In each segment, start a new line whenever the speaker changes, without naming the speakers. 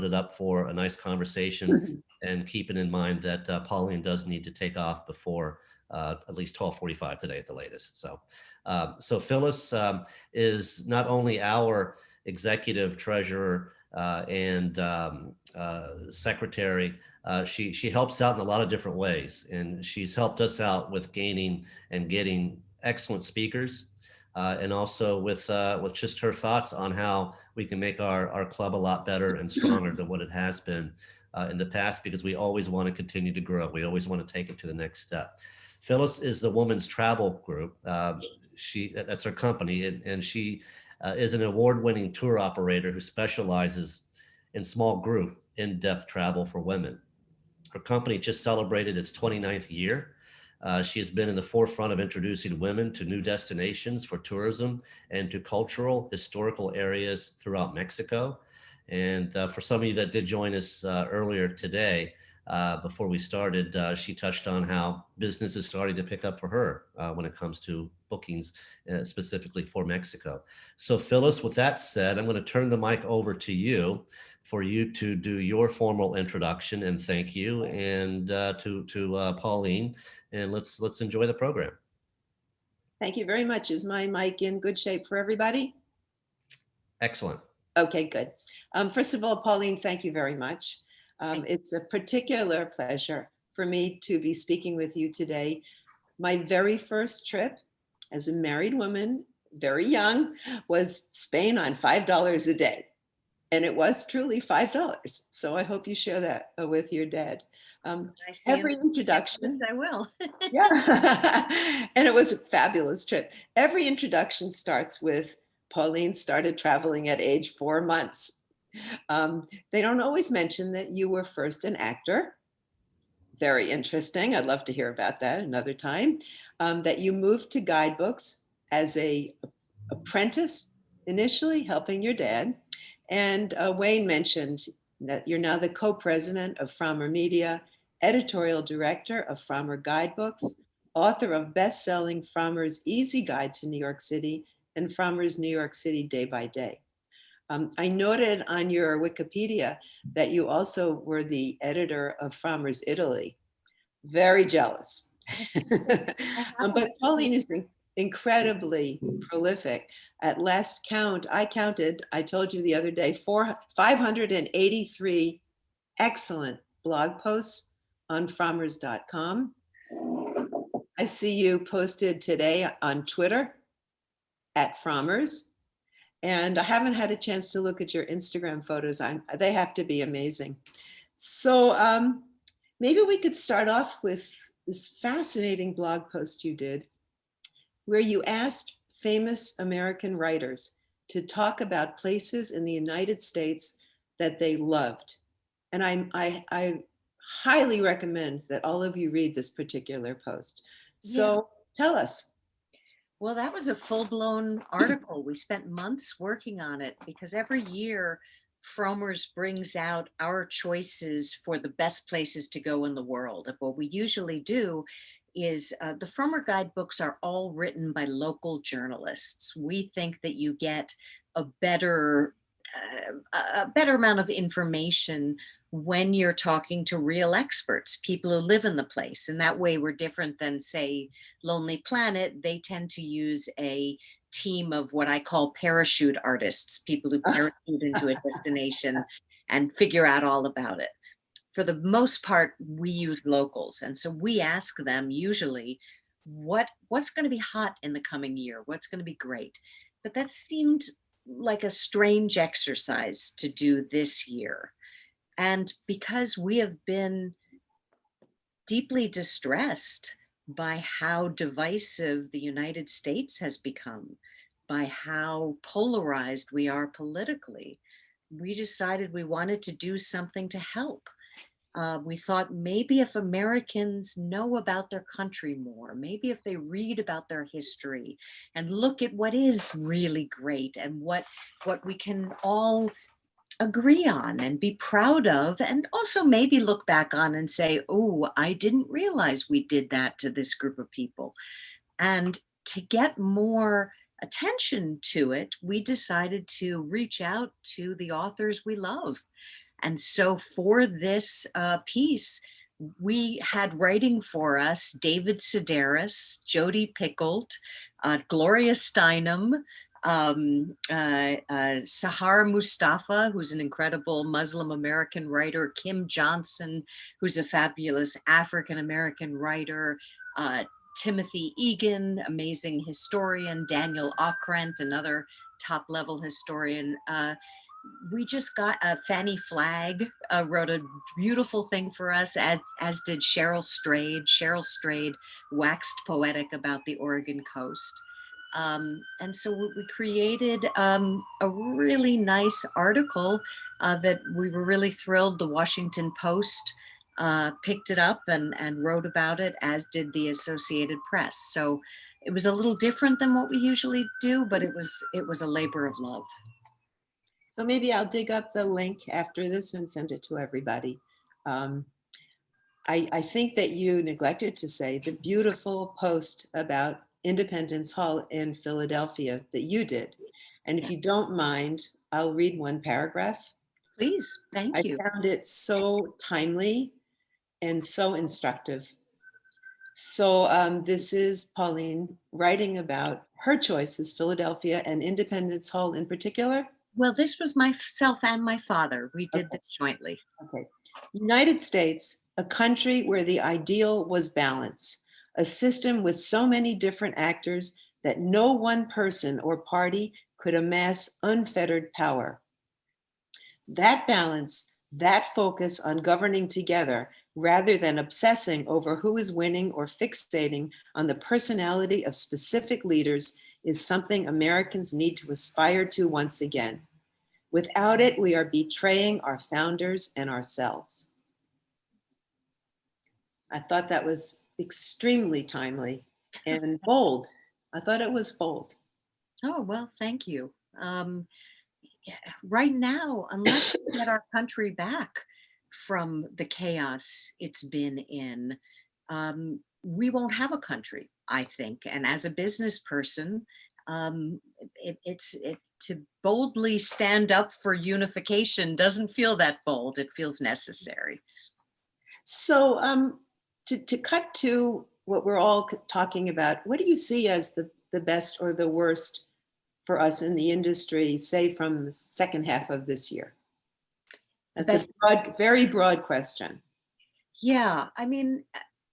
it up for a nice conversation, and keeping in mind that Pauline does need to take off before at least 12:45 today at the latest. So Phyllis is not only our executive treasurer and secretary. She helps out in a lot of different ways, and she's helped us out with gaining and getting excellent speakers, and also with just her thoughts on how we can make our club a lot better and stronger than what it has been in the past, because we always want to continue to grow. We always want to take it to the next step. Phyllis is the Women's Travel Group. That's her company, and she is an award-winning tour operator who specializes in small group, in-depth travel for women. Her company just celebrated its 29th year. She has been in the forefront of introducing women to new destinations for tourism and to cultural, historical areas throughout Mexico. And for some of you that did join us earlier today, before we started, she touched on how business is starting to pick up for her when it comes to bookings, specifically for Mexico. So Phyllis, with that said, I'm going to turn the mic over to you for you to do your formal introduction and thank you, and to Pauline, and let's enjoy the program.
Thank you very much. Is my mic in good shape for everybody?
Excellent.
Okay, good. First of all, Pauline, thank you very much. It's a particular pleasure for me to be speaking with you today. My very first trip as a married woman, very young, was Spain on $5 a day. And it was truly $5. So I hope you share that with your dad. Every introduction.
I will.
Yeah. And it was a fabulous trip. Every introduction starts with Pauline started traveling at age 4 months. They don't always mention that you were first an actor. Very interesting. I'd love to hear about that another time. That you moved to guidebooks as a apprentice initially, helping your dad. And Wayne mentioned that you're now the co-president of Frommer Media, editorial director of Frommer Guidebooks, author of best-selling Frommer's Easy Guide to New York City and Frommer's New York City Day by Day. I noted on your Wikipedia that you also were the editor of Frommer's Italy. Very jealous. But Pauline is incredibly prolific. At last count, I counted, I told you the other day, 583 excellent blog posts on frommers.com. I see you posted today on Twitter at Frommers. And I haven't had a chance to look at your Instagram photos. They have to be amazing. So maybe we could start off with this fascinating blog post you did, where you asked famous American writers to talk about places in the United States that they loved. And I highly recommend that all of you read this particular post. So tell us.
Well, that was a full-blown article. We spent months working on it because every year Frommer's brings out our choices for the best places to go in the world. And what we usually do is the Frommer guidebooks are all written by local journalists. We think that you get a better amount of information when you're talking to real experts, people who live in the place. And that way we're different than, say, Lonely Planet. They tend to use a team of what I call parachute artists, people who parachute into a destination and figure out all about it. For the most part, we use locals. And so we ask them usually, what's going to be hot in the coming year? What's going to be great? But that seemed like a strange exercise to do this year. And because we have been deeply distressed by how divisive the United States has become, by how polarized we are politically, we decided we wanted to do something to help. We thought maybe if Americans know about their country more, maybe if they read about their history and look at what is really great and what we can all agree on and be proud of, and also maybe look back on and say, oh, I didn't realize we did that to this group of people. And to get more attention to it, we decided to reach out to the authors we love. And so for this piece, we had writing for us David Sedaris, Jodi Picoult, Gloria Steinem, Sahar Mustafa, who's an incredible Muslim American writer, Kim Johnson, who's a fabulous African American writer, Timothy Egan, amazing historian, Daniel Okrent, another top level historian. We just got Fanny Flagg wrote a beautiful thing for us, as did Cheryl Strayed. Cheryl Strayed waxed poetic about the Oregon coast. And so we created a really nice article that we were really thrilled. The Washington Post picked it up and wrote about it, as did the Associated Press. So it was a little different than what we usually do, but it was a labor of love.
So maybe I'll dig up the link after this and send it to everybody. I think that you neglected to say the beautiful post about Independence Hall in Philadelphia that you did. And if you don't mind, I'll read one paragraph.
Please, thank you.
I found it so timely and so instructive. So this is Pauline writing about her choices, Philadelphia and Independence Hall in particular.
Well, this was myself and my father. We did this jointly.
Okay. United States, a country where the ideal was balance, a system with so many different actors that no one person or party could amass unfettered power. That balance, that focus on governing together rather than obsessing over who is winning or fixating on the personality of specific leaders is something Americans need to aspire to once again. Without it, we are betraying our founders and ourselves. I thought that was extremely timely and bold. I thought it was bold.
Oh, well, thank you. Right now, unless we get our country back from the chaos it's been in, we won't have a country, I think. And as a business person, to boldly stand up for unification doesn't feel that bold. It feels necessary.
So to cut to what we're all talking about, what do you see as the best or the worst for us in the industry, say from the second half of this year? That's a very broad question.
Yeah, I mean,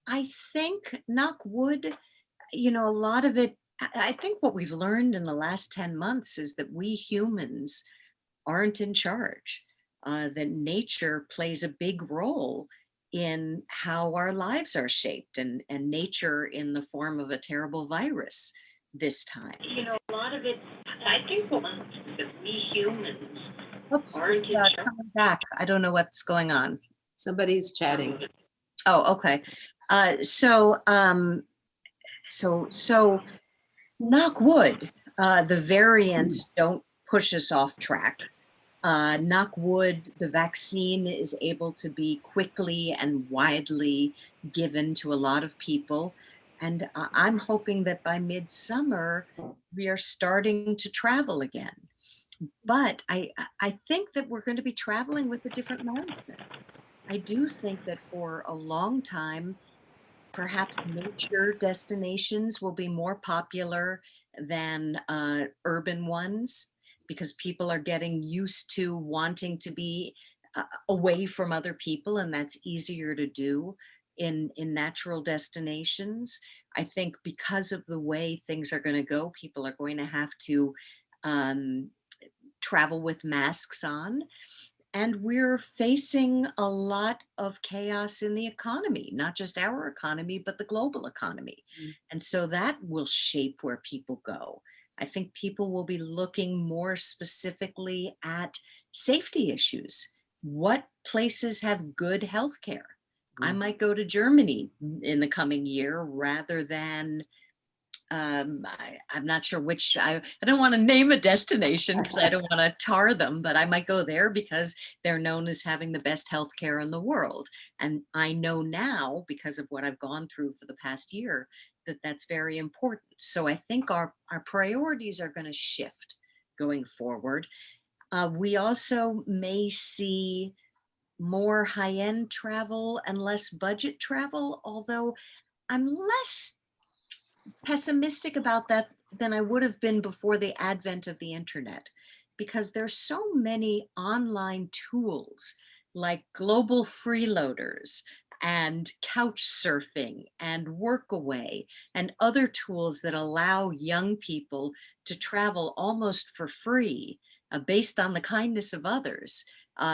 I think, knock wood, a lot of it, I think what we've learned in the last 10 months is that we humans aren't in charge, that nature plays a big role in how our lives are shaped, and nature in the form of a terrible virus this time. A lot of it, I think, that we humans aren't coming back. I don't know what's going on.
Somebody's chatting.
Oh, okay. So knock wood, the variants don't push us off track. Knock wood, the vaccine is able to be quickly and widely given to a lot of people. And I'm hoping that by midsummer, we are starting to travel again. But I think that we're going to be traveling with a different mindset. I do think that for a long time, perhaps nature destinations will be more popular than urban ones, because people are getting used to wanting to be away from other people, and that's easier to do in natural destinations. I think because of the way things are going to go, people are going to have to travel with masks on. And we're facing a lot of chaos in the economy, not just our economy, but the global economy. And so that will shape where people go. I think people will be looking more specifically at safety issues. What places have good healthcare? I might go to Germany in the coming year rather than, I'm not sure which, I don't want to name a destination because I don't want to tar them, but I might go there because they're known as having the best healthcare in the world. And I know now, because of what I've gone through for the past year, that that's very important. So I think our priorities are going to shift going forward. We also may see more high-end travel and less budget travel, although I'm less pessimistic about that than I would have been before the advent of the internet, because there's so many online tools like global freeloaders and couch surfing and workaway and other tools that allow young people to travel almost for free, based on the kindness of others,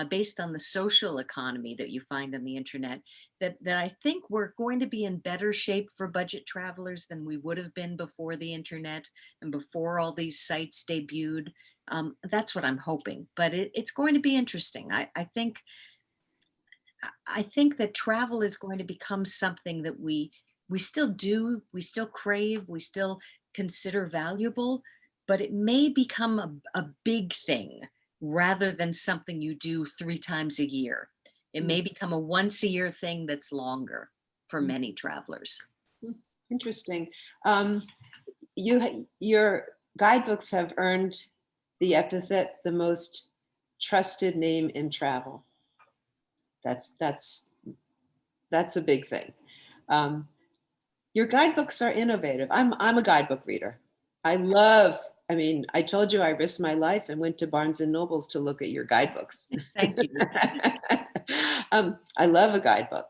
based on the social economy that you find on the internet, that I think we're going to be in better shape for budget travelers than we would have been before the internet and before all these sites debuted. That's what I'm hoping, but it's going to be interesting. I think that travel is going to become something that we still do, we still crave, we still consider valuable, but it may become a big thing rather than something you do 3 times a year. It may become a once a year thing that's longer for many travelers.
Interesting. Your guidebooks have earned the epithet the most trusted name in travel. That's a big thing. Your guidebooks are innovative. I'm a guidebook reader. I mean, I told you I risked my life and went to Barnes and Nobles to look at your guidebooks.
Thank you.
I love a guidebook.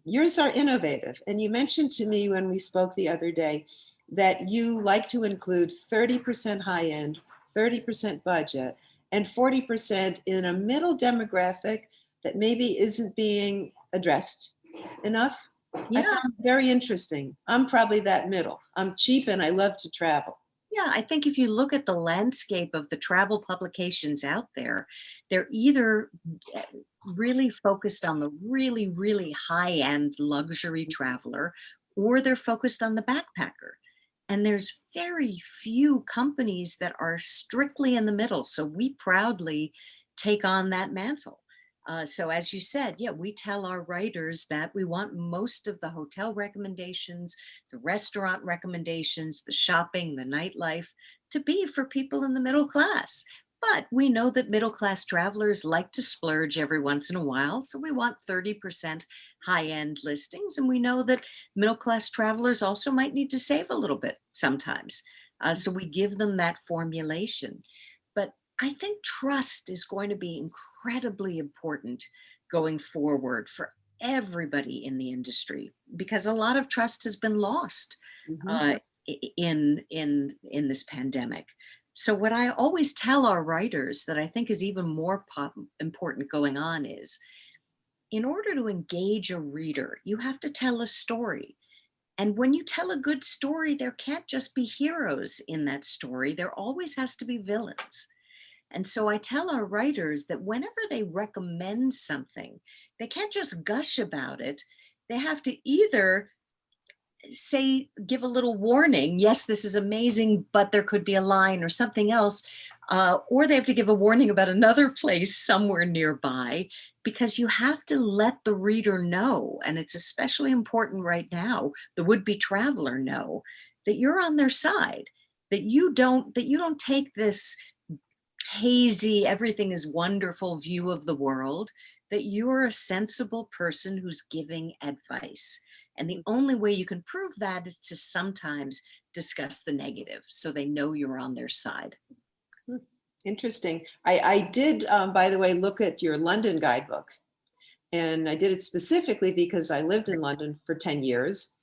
Yours are innovative. And you mentioned to me when we spoke the other day that you like to include 30% high end, 30% budget, and 40% in a middle demographic that maybe isn't being addressed enough.
Yeah.
I found it very interesting. I'm probably that middle. I'm cheap and I love to travel.
Yeah, I think if you look at the landscape of the travel publications out there, they're either really focused on the really, really high-end luxury traveler, or they're focused on the backpacker. And there's very few companies that are strictly in the middle. So we proudly take on that mantle. So as you said, yeah, we tell our writers that we want most of the hotel recommendations, the restaurant recommendations, the shopping, the nightlife to be for people in the middle class. But we know that middle class travelers like to splurge every once in a while. So we want 30% high end listings. And we know that middle class travelers also might need to save a little bit sometimes. So we give them that formulation. But I think trust is going to be incredibly important going forward for everybody in the industry, because a lot of trust has been lost uh, in this pandemic. So what I always tell our writers that I think is even more important going on is, in order to engage a reader, you have to tell a story. And when you tell a good story, there can't just be heroes in that story. There always has to be villains. And so I tell our writers that whenever they recommend something, they can't just gush about it. They have to either say, give a little warning, yes, this is amazing, but there could be a line or something else, or they have to give a warning about another place somewhere nearby, because you have to let the reader know, and it's especially important right now, the would-be traveler know that you're on their side, that you don't take this hazy, everything is wonderful view of the world, that you're a sensible person who's giving advice. And the only way you can prove that is to sometimes discuss the negative so they know you're on their side.
Interesting. I did, by the way, look at your London guidebook. And I did it specifically because I lived in London for 10 years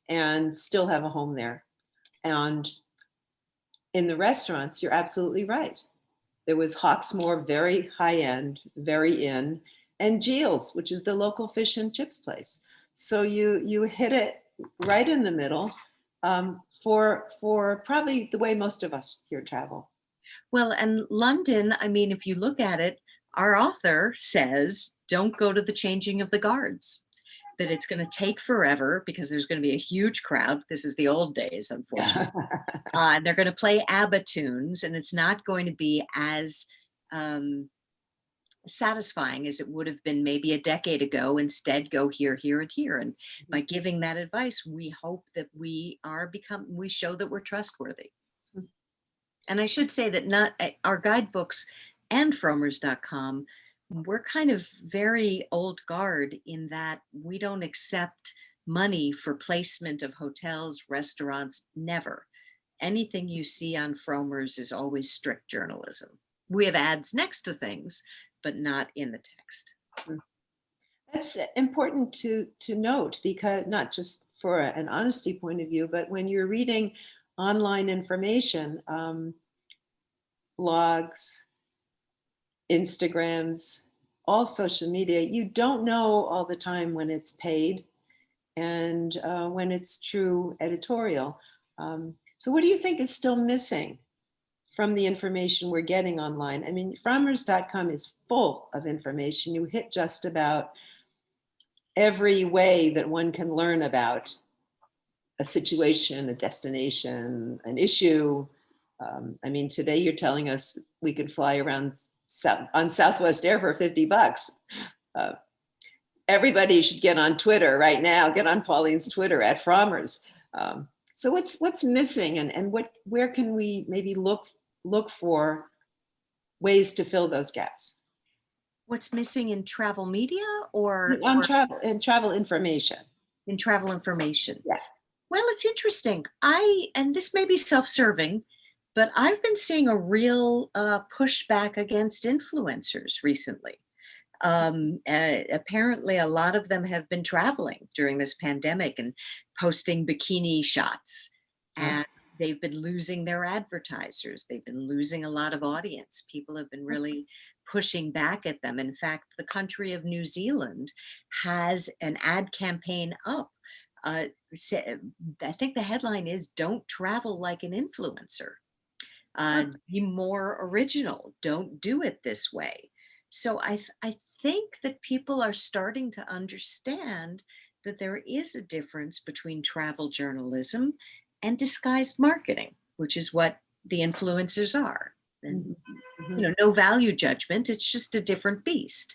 and still have a home there. And in the restaurants, you're absolutely right. There was Hawksmoor, very high end, very in, and Gilles, which is the local fish and chips place. So you hit it right in the middle, for probably the way most of us here travel.
Well, and London, I mean, if you look at it, our author says, don't go to the changing of the guards, that it's going to take forever because there's going to be a huge crowd. This is the old days, unfortunately. They're going to play ABBA tunes, and it's not going to be as satisfying as it would have been maybe a decade ago. Instead, go here, here, and here. And by giving that advice, we hope that we show that we're trustworthy. And I should say that not our guidebooks and Frommers.com we're kind of very old guard in that we don't accept money for placement of hotels, restaurants, never. Anything you see on Frommer's is always strict journalism. We have ads next to things, but not in the text.
That's important to note, because not just for an honesty point of view, but when you're reading online information, blogs, Instagrams, all social media, you don't know all the time when it's paid and when it's true editorial. So what do you think is still missing from the information we're getting online? I mean, Frommers.com is full of information. You hit just about every way that one can learn about a situation, a destination, an issue. I mean, today you're telling us we could fly around on Southwest Air for $50. Everybody should get on Twitter right now. Get on Pauline's Twitter at Frommers. So what's missing, and where can we maybe look for ways to fill those gaps?
What's missing in travel media or
travel information?
In travel information?
Yeah.
Well, it's interesting. And this may be self-serving, but I've been seeing a real pushback against influencers recently. Apparently, a lot of them have been traveling during this pandemic and posting bikini shots, and they've been losing their advertisers. They've been losing a lot of audience. People have been really pushing back at them. In fact, the country of New Zealand has an ad campaign up. I think the headline is "Don't travel like an influencer." Be more original. Don't do it this way. So I think that people are starting to understand that there is a difference between travel journalism and disguised marketing, which is what the influencers are. And no value judgment. It's just a different beast.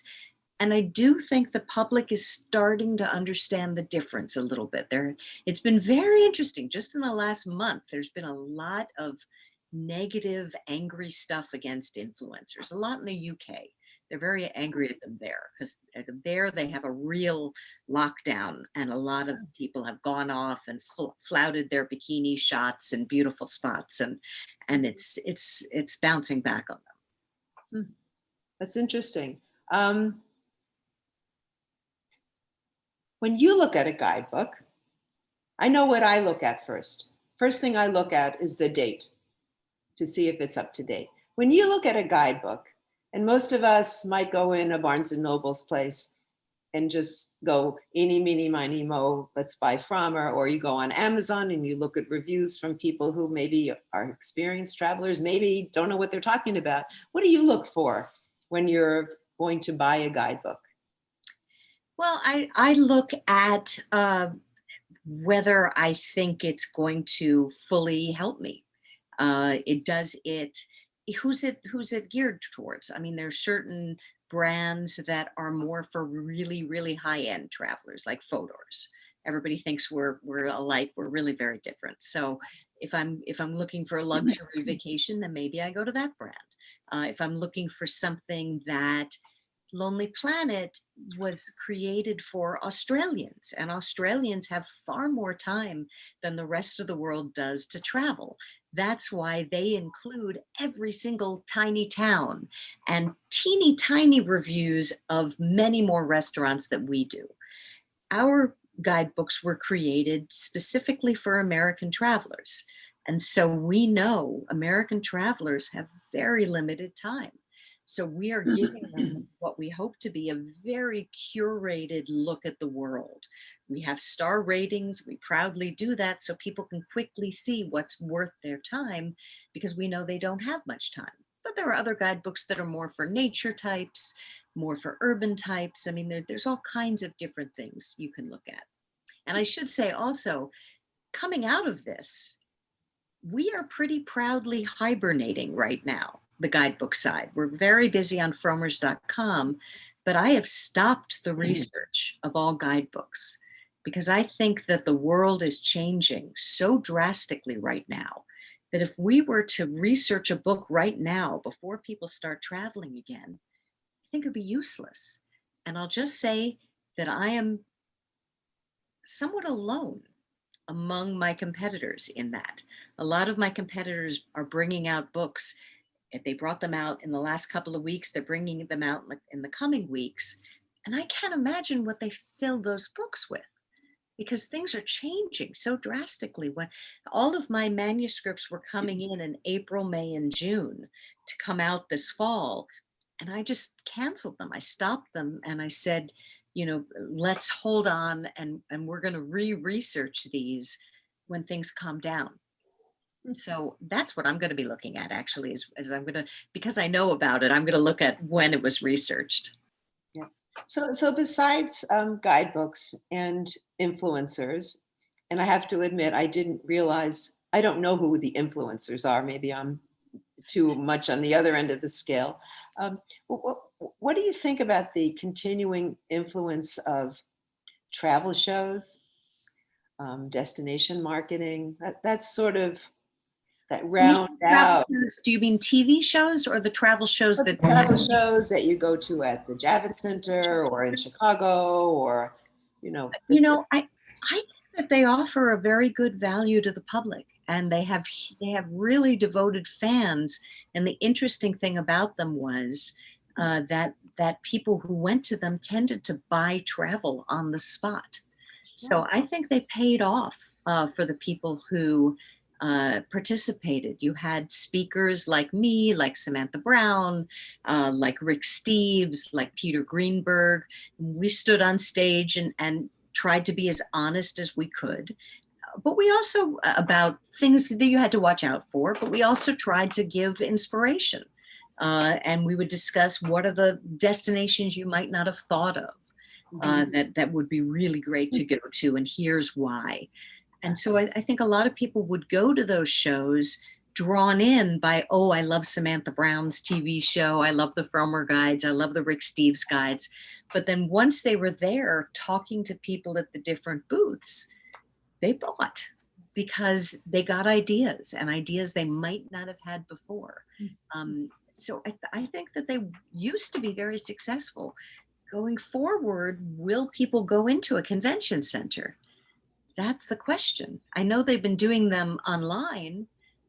And I do think the public is starting to understand the difference a little bit. It's been very interesting. Just in the last month, there's been a lot of negative, angry stuff against influencers, a lot in the UK. They're very angry at them there because there they have a real lockdown, and a lot of people have gone off and flouted their bikini shots and beautiful spots, and it's bouncing back on them.
That's interesting. When you look at a guidebook, I know what I look at first. First thing I look at is the date to see if it's up to date. When you look at a guidebook, and most of us might go in a Barnes and Noble's place and just go eeny, meeny, miny, mo, let's buy Frommer, or you go on Amazon and you look at reviews from people who maybe are experienced travelers, maybe don't know what they're talking about. What do you look for when you're going to buy a guidebook?
Well, I look at whether I think it's going to fully help me. Who's it geared towards? I mean, there's certain brands that are more for really, really high-end travelers, like Fodor's. Everybody thinks we're alike. We're really very different. So if I'm looking for a luxury vacation, then maybe I go to that brand. If I'm looking for something that Lonely Planet was created for Australians, and Australians have far more time than the rest of the world does to travel. That's why they include every single tiny town and teeny tiny reviews of many more restaurants that we do. Our guidebooks were created specifically for American travelers. And so we know American travelers have very limited time. So we are giving them what we hope to be a very curated look at the world. We have star ratings. We proudly do that so people can quickly see what's worth their time, because we know they don't have much time. But there are other guidebooks that are more for nature types, more for urban types. I mean, there's all kinds of different things you can look at. And I should say also, coming out of this, we are pretty proudly hibernating right now, the guidebook side. We're very busy on Frommers.com, but I have stopped the research of all guidebooks because I think that the world is changing so drastically right now that if we were to research a book right now before people start traveling again, I think it'd be useless. And I'll just say that I am somewhat alone among my competitors in that. A lot of my competitors are bringing out books. If they brought them out in the last couple of weeks, they're bringing them out in the coming weeks. And I can't imagine what they filled those books with, because things are changing so drastically. When all of my manuscripts were coming in April, May, and June to come out this fall, and I just canceled them. I stopped them and I said, let's hold on, and we're going to research these when things calm down. So that's what I'm going to be looking at, actually, is I'm going to, because I know about it, I'm going to look at when it was researched.
Yeah. So besides guidebooks and influencers, and I have to admit, I didn't realize, I don't know who the influencers are. Maybe I'm too much on the other end of the scale. What do you think about the continuing influence of travel shows, destination marketing? That's sort of that
You mean
round
travel
out
shows? Do you mean TV shows or the travel shows
the
that
travel shows that you go to at the Javits Center or in Chicago, or
I think that they offer a very good value to the public, and they have really devoted fans. And the interesting thing about them was that people who went to them tended to buy travel on the spot. So I think they paid off for the people who participated. You had speakers like me, like Samantha Brown, like Rick Steves, like Peter Greenberg. We stood on stage and tried to be as honest as we could. But we also, about things that you had to watch out for, but we also tried to give inspiration. And we would discuss what are the destinations you might not have thought of. That would be really great to go to, and here's why. And so I think a lot of people would go to those shows drawn in by, oh, I love Samantha Brown's TV show, I love the Frommer guides, I love the Rick Steves guides. But then once they were there talking to people at the different booths, they bought, because they got ideas, and ideas they might not have had before. So I think that they used to be very successful. Going forward, will people go into a convention center? That's the question. I know they've been doing them online,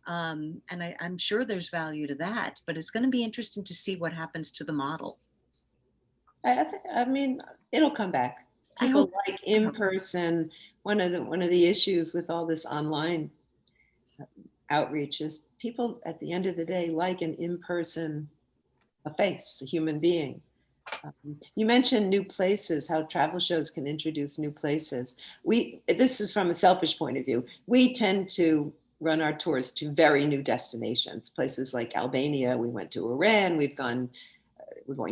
and I'm sure there's value to that, but it's going to be interesting to see what happens to the model.
I mean, it'll come back.
I
People
hope so.
like in person. One of the issues with all this online outreach is people at the end of the day like an in-person, a face, a human being. You mentioned new places, how travel shows can introduce new places. This is from a selfish point of view. We tend to run our tours to very new destinations, places like Albania. We went to Iran. We're going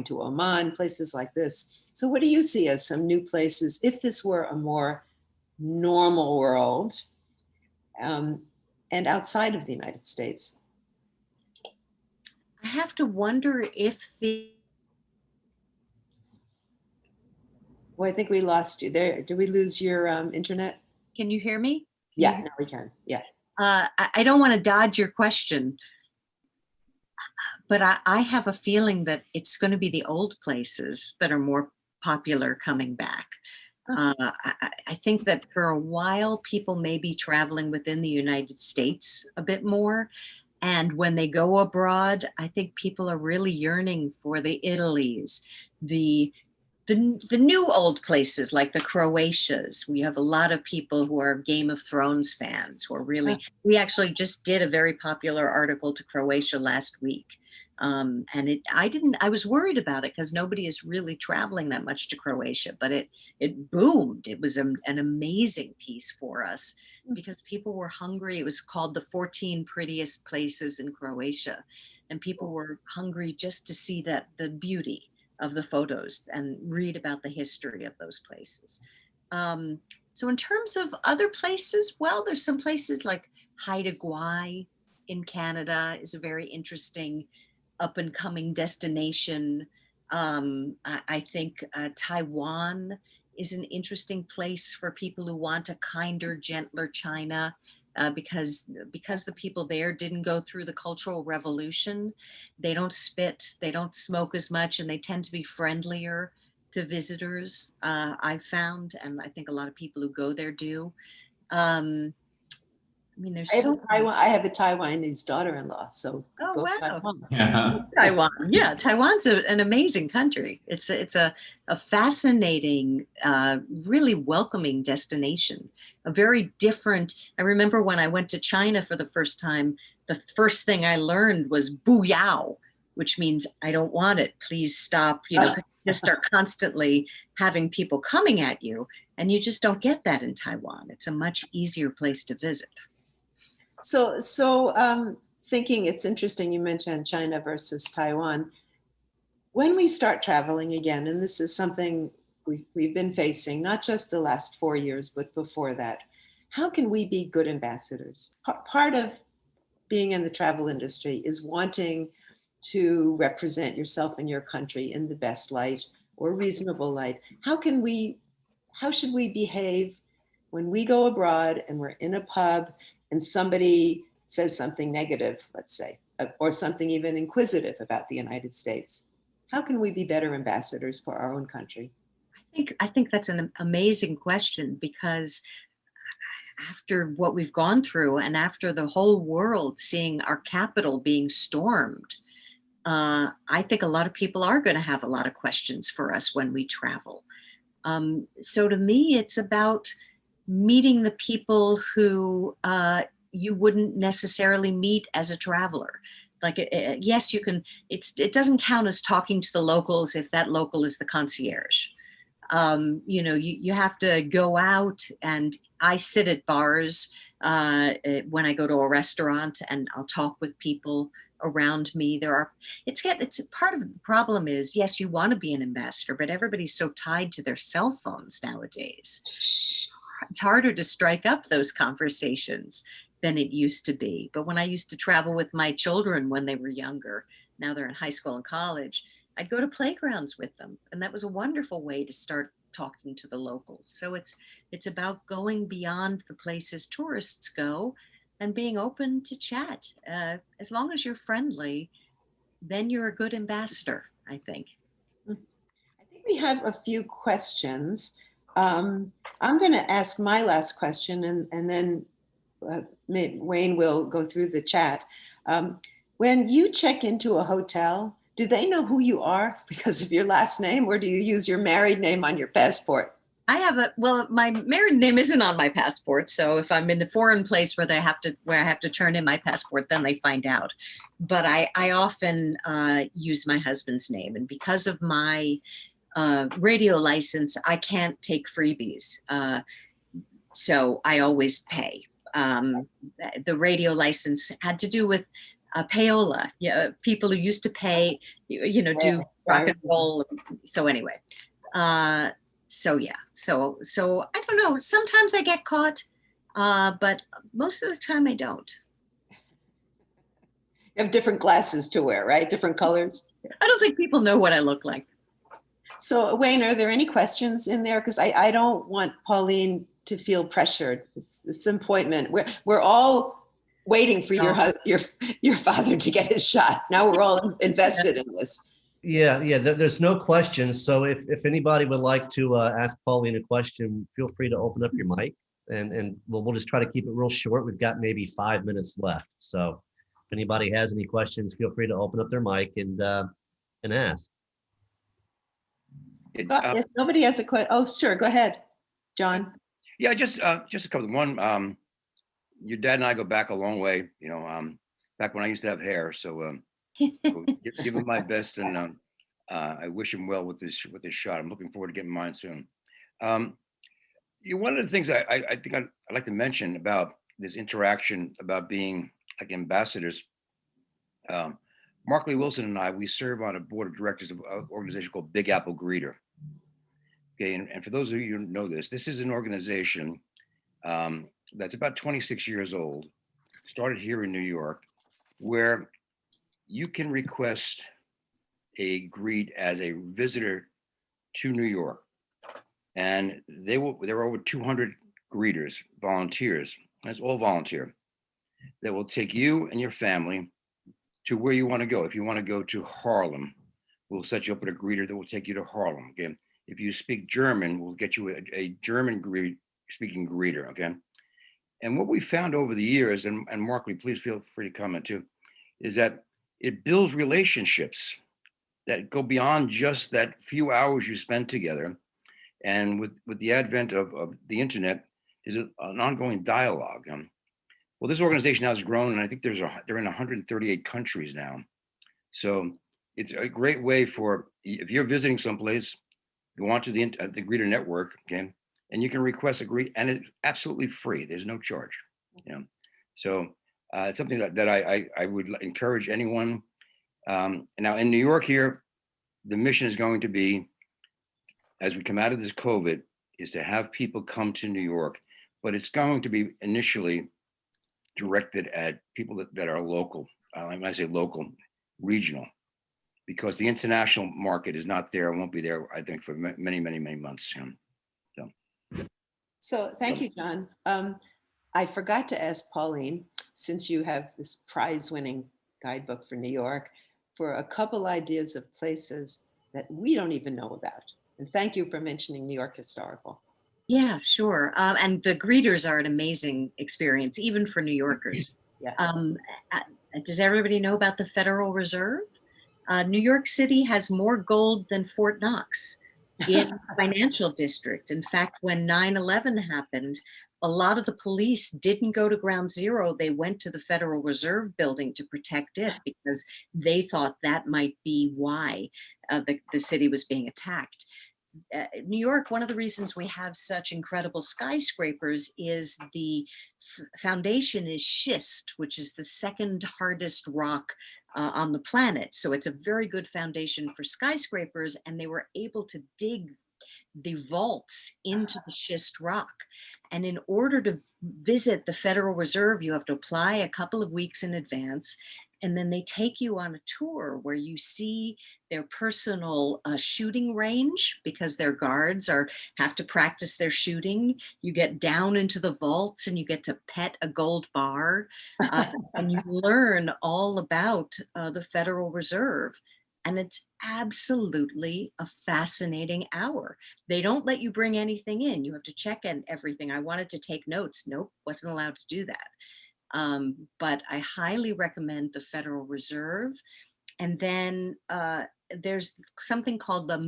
to Oman, places like this. So what do you see as some new places, if this were a more normal world, and outside of the United States?
I have to wonder if
Well, I think we lost you there. Did we lose your internet?
can you hear me?
Yeah, now we can. Yeah.
I don't want to dodge your question, but I have a feeling that it's going to be the old places that are more popular coming back. I think that for a while, people may be traveling within the United States a bit more. And when they go abroad, I think people are really yearning for the Italies, the new old places like the Croatias. We have a lot of people who are Game of Thrones fans who are really, we actually just did a very popular article to Croatia last week. And I was worried about it because nobody is really traveling that much to Croatia, but it boomed. It was an amazing piece for us because people were hungry. It was called the 14 Prettiest Places in Croatia. And people were hungry just to see the beauty of the photos and read about the history of those places. So in terms of other places, well, there's some places like Haida Gwaii in Canada is a very interesting up and coming destination. I think Taiwan is an interesting place for people who want a kinder, gentler China. because the people there didn't go through the Cultural Revolution. They don't spit, they don't smoke as much, and they tend to be friendlier to visitors. I've found, and I think a lot of people who go there do. Um, I mean, there's so
I have a Taiwanese daughter-in-law, so
oh
go
wow.
Taiwan.
Taiwan, yeah, Taiwan's an amazing country. It's a fascinating, really welcoming destination. A very different. I remember when I went to China for the first time, the first thing I learned was "bu yao," which means I don't want it. Please stop. You know, 'cause you just are constantly having people coming at you, and you just don't get that in Taiwan. It's a much easier place to visit.
So, thinking it's interesting you mentioned China versus Taiwan. When we start traveling again, and this is something we've been facing, not just the last 4 years, but before that, how can we be good ambassadors? Part of being in the travel industry is wanting to represent yourself and your country in the best light or reasonable light. How should we behave when we go abroad and we're in a pub and somebody says something negative, let's say, or something even inquisitive about the United States? How can we be better ambassadors for our own country?
I think that's an amazing question, because after what we've gone through and after the whole world seeing our capital being stormed, I think a lot of people are going to have a lot of questions for us when we travel. So to me, it's about meeting the people who you wouldn't necessarily meet as a traveler. Like, yes, you can, it doesn't count as talking to the locals if that local is the concierge. You know, you have to go out, and I sit at bars when I go to a restaurant, and I'll talk with people around me. It's part of the problem is, yes, you want to be an ambassador, but everybody's so tied to their cell phones nowadays. It's harder to strike up those conversations than it used to be. But when I used to travel with my children when they were younger, now they're in high school and college, I'd go to playgrounds with them. And that was a wonderful way to start talking to the locals. So it's about going beyond the places tourists go and being open to chat. As long as you're friendly, then you're a good ambassador, I think.
I think we have a few questions. I'm going to ask my last question, and then Wayne will go through the chat. When you check into a hotel, do they know who you are because of your last name, or do you use your married name on your passport?
Well, my married name isn't on my passport. So if I'm in a foreign place where I have to turn in my passport, then they find out. But I often use my husband's name. And because of my radio license, I can't take freebies. So I always pay. The radio license had to do with payola. Yeah, people who used to pay, do rock and roll. So anyway, so yeah, so I don't know. Sometimes I get caught, but most of the time I don't.
You have different glasses to wear, right? Different colors.
I don't think people know what I look like.
So Wayne, are there any questions in there? Because I don't want Pauline to feel pressured. It's an appointment. We're all waiting for your father to get his shot. Now we're all invested in this.
Yeah. There's no questions. So if anybody would like to ask Pauline a question, feel free to open up your mic, and we'll just try to keep it real short. We've got maybe 5 minutes left. So if anybody has any questions, feel free to open up their mic and ask.
If nobody has a question, oh, sure, go ahead, John.
Yeah, just a couple. One, your dad and I go back a long way. Back when I used to have hair. So give him my best, and I wish him well with this shot. I'm looking forward to getting mine soon. One of the things I think I'd like to mention about this interaction about being like ambassadors. Mark Lee Wilson and I, we serve on a board of directors of an organization called Big Apple Greeter. Okay, and for those of you who know this is an organization that's about 26 years old, started here in New York, where you can request a greet as a visitor to New York. And there were over 200 greeters, volunteers, It's all volunteer, that will take you and your family to where you want to go. If you want to go to Harlem, we'll set you up with a greeter that will take you to Harlem. Okay. If you speak German, we'll get you a German speaking greeter. Okay. And what we found over the years, and Markley, please feel free to comment too, is that it builds relationships that go beyond just that few hours you spend together. And with the advent of the internet, is an ongoing dialogue. Well, this organization now has grown, and I think they're in 138 countries now. So it's a great way for, if you're visiting someplace, go onto the Greeter Network, okay, and you can request a greet, and it's absolutely free. There's no charge. So it's something that I would encourage anyone. Now in New York here, the mission is going to be, as we come out of this COVID, is to have people come to New York, but it's going to be initially directed at people that are local. When I say local, regional, because the international market is not there, won't be there, I think, for many, many, many months.
So thank you, John. I forgot to ask Pauline, since you have this prize-winning guidebook for New York, for a couple ideas of places that we don't even know about. And thank you for mentioning New York Historical.
Yeah, sure. And the greeters are an amazing experience, even for New Yorkers.
Yeah.
Does everybody know about the Federal Reserve? New York City has more gold than Fort Knox in the financial district. In fact, when 9/11 happened, a lot of the police didn't go to ground zero. They went to the Federal Reserve building to protect it because they thought that might be why the city was being attacked. New York, one of the reasons we have such incredible skyscrapers is the foundation is schist, which is the second hardest rock on the planet. So it's a very good foundation for skyscrapers, and they were able to dig the vaults into the schist rock. And in order to visit the Federal Reserve, you have to apply a couple of weeks in advance. And then they take you on a tour where you see their personal shooting range, because their guards have to practice their shooting. You get down into the vaults and you get to pet a gold bar, and you learn all about the Federal Reserve. And it's absolutely a fascinating hour. They don't let you bring anything in. You have to check in everything. I wanted to take notes. Nope, wasn't allowed to do that. But I highly recommend the Federal Reserve. And then there's something called the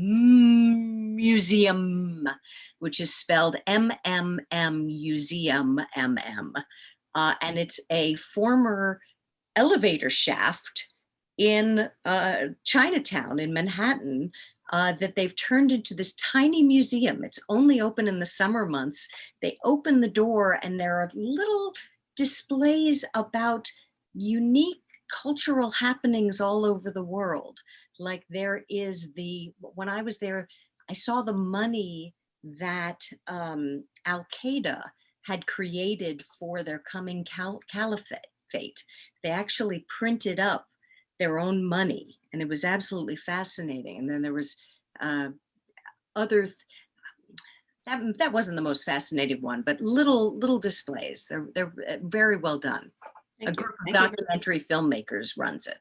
Museum, which is spelled M-M-M, Museum, M-M. And it's a former elevator shaft in Chinatown in Manhattan that they've turned into this tiny museum. It's only open in the summer months. They open the door and there are little displays about unique cultural happenings all over the world. Like there is when I was there, I saw the money that Al-Qaeda had created for their coming caliphate. They actually printed up their own money, and it was absolutely fascinating. And then there was other that wasn't the most fascinating one, but little displays. They're very well done. A group of documentary filmmakers runs it.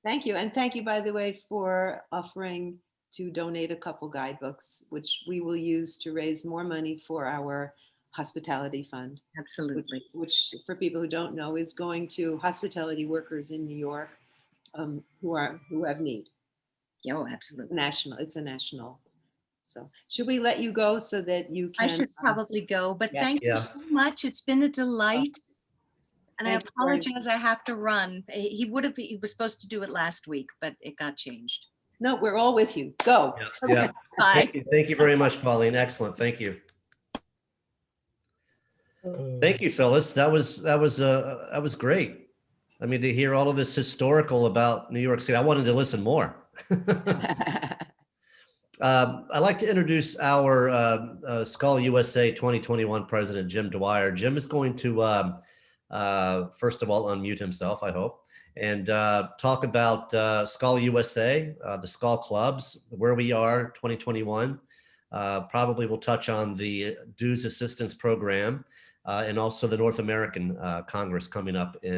Thank you. And thank you, by the way, for offering to donate a couple guidebooks, which we will use to raise more money for our hospitality fund.
Absolutely.
Which for people who don't know, is going to hospitality workers in New York who have need.
Oh, absolutely.
It's a national. So should we let you go so that you can?
I should probably go, but thank you so much. It's been a delight. And I apologize, I have to run. He was supposed to do it last week, but it got changed.
No, we're all with you. Go.
Yeah.
Bye.
Thank you very much, Pauline. Excellent. Thank you. Thank you, Phyllis. That was great. I mean, to hear all of this historical about New York City, I wanted to listen more. I'd like to introduce our Skull USA 2021 president, Jim Dwyer. Jim is going to, first of all, unmute himself, I hope, and talk about Skull USA, the Skull Clubs, where we are 2021. Probably we'll touch on the dues assistance program. and also the North American Congress coming up in